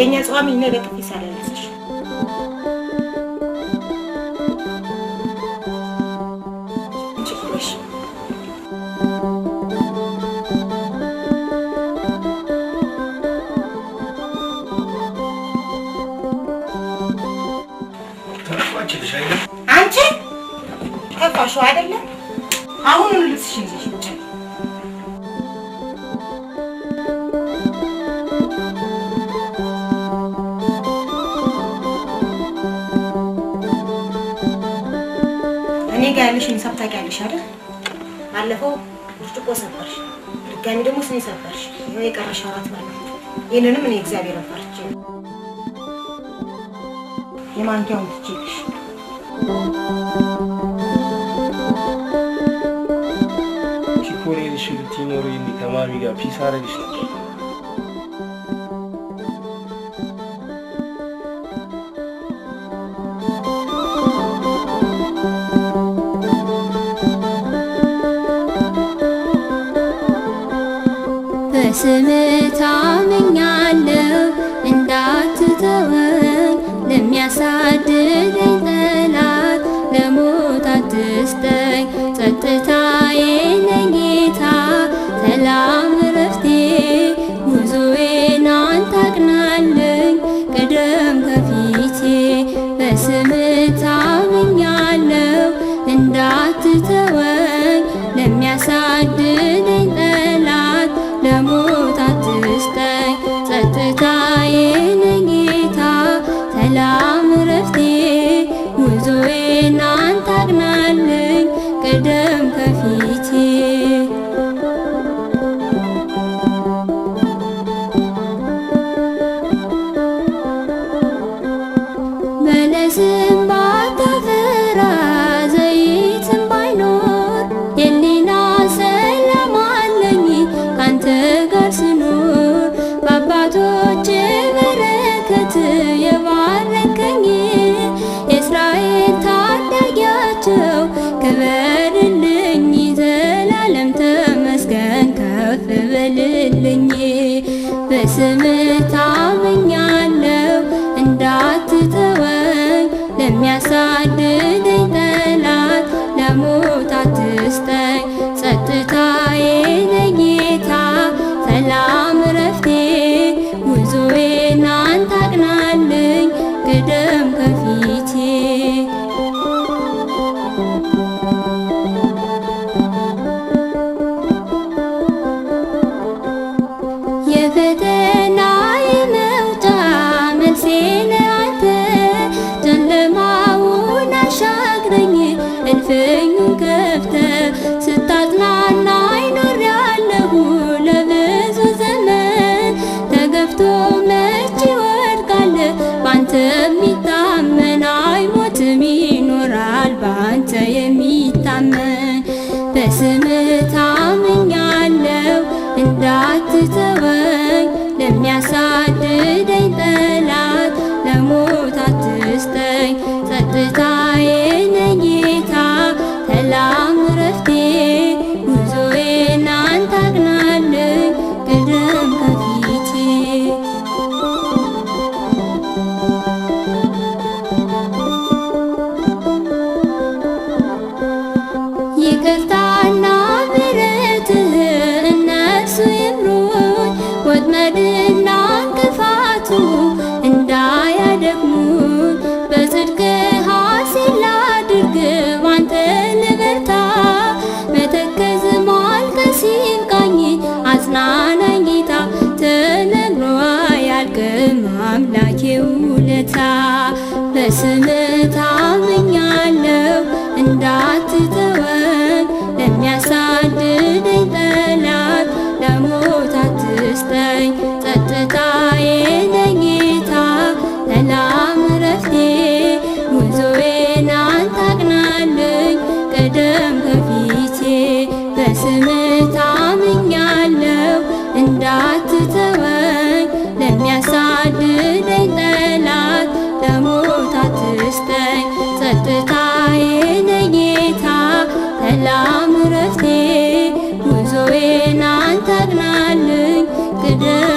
የኛ ጿሚ ነው በጥፊ ሳላለስሽ አንቺ ከፋሽ አይደለ? አሁን ልብስሽን ይዘሽ ውጪ። እኔ ጋር ያለሽን ሂሳብ ታውቂያለሽ አይደል? ባለፈው ብርጭቆ ሰበርሽ፣ ድጋሚ ደግሞ ስኒ ሰበርሽ። ይኸው የቀረሽ 4 ማለት ነው። ይሄንንም እኔ እግዚአብሔር አፈርቼ የማንኪያውን ትችይልሽ ቺኮሬል ሽልቲኖሪ ከማሚ ጋር ፒስ አረግሽ ነበር። በስምህ ታምኛለሁ እንዳትተወኝ ለሚያሳድደኝ ጠላት ለሞት አትስጠኝ። ጸጥታዬ ነህ ጌታ ሰላም እረፍቴ ጉዞዬን አንተ አቅናልኝ ቅደም ከፊቴ። በስምህ ታምኛለሁ እንዳትተወኝ ለሚያሳድደኝ ጠላት ለሞት አትስጠኝ። ጸጥታዬ ነህ ጌታ ሰላም እረፍቴ ጉዞዬን አንተ አቅናልኝ ቅደም ከፊቴ። በለስም ባታፈራ ዘይትም ባይኖር የሊና ሰላም አለኝ ካንተ ጋር ስኖር። በአባቶች በረከት የባረከኝ የእስራኤል ታዳጊያቸው ክበርልኝ ዘላለም ተመስገን ከፍ በልልኝ። በስምህ ታምኛለሁ እንዳትተወኝ ለሚያሳድደኝ ጠላት ለሞት አትስጠኝ። ጸጥታዬ ነህ ጌታ ሰላም እረፍቴ ጉዞዬን አንተ አቅናልኝ ቅደም ከፊቴ። የፈተናዬ መውጫ መልሴ ነህ አንተ ጨለማውን አሻግረኝ እልፍኙን ከፍተህ ስታጽናናኝ ኖሬያለሁ ለብዙ ዘመን። ተገፍቶ መች ይወድቃል ባንተ የሚታመን አይሞትም ይኖራል ባንተ የሚታመን። በስምህ ታምኛለሁ እንዳትተወኝ ለሚያሳድደኝ ጠላት ለሞት አትስጠኝ። ጸጥታዬ ነህ ጌታ ሰላም እረፍቴ ጉዞዬን አንተ አቅናልኝ ቅደም ከፊቴ። ይቅርታና ምሕረትህ እነሱ ይምሩኝ ወጥመድና እንቅፋቱ እንዳያደክሙኝ። በጽድቅህ ሐሴት ላድርግ ባንተ ልበርታ መተከዝ ማልቀስ ይብቃኝ አጽናናኝ ጌታ ተነግሮ አያልቅም አምላኬ ውለታ። በስምህ ታምኛለሁ እንዳትተወኝ ለሚያሳድደኝ ጠላት ለሞት አትስጠኝ። ጸጥታዬ ነህ ጌታ ሰላም እረፍቴ ጉዞዬን አንተ አቅናልኝ ቅደም ከፊቴ። በስምህ ታምኛለሁ እንዳትተወኝ ለሚያሳድደኝ ጠላት ለሞት አትስጠኝ። ጸጥታዬ ነህ ጌታ ሰላም እረፍቴ ጉዞዬን አንተ አቅናልኝ ቅደም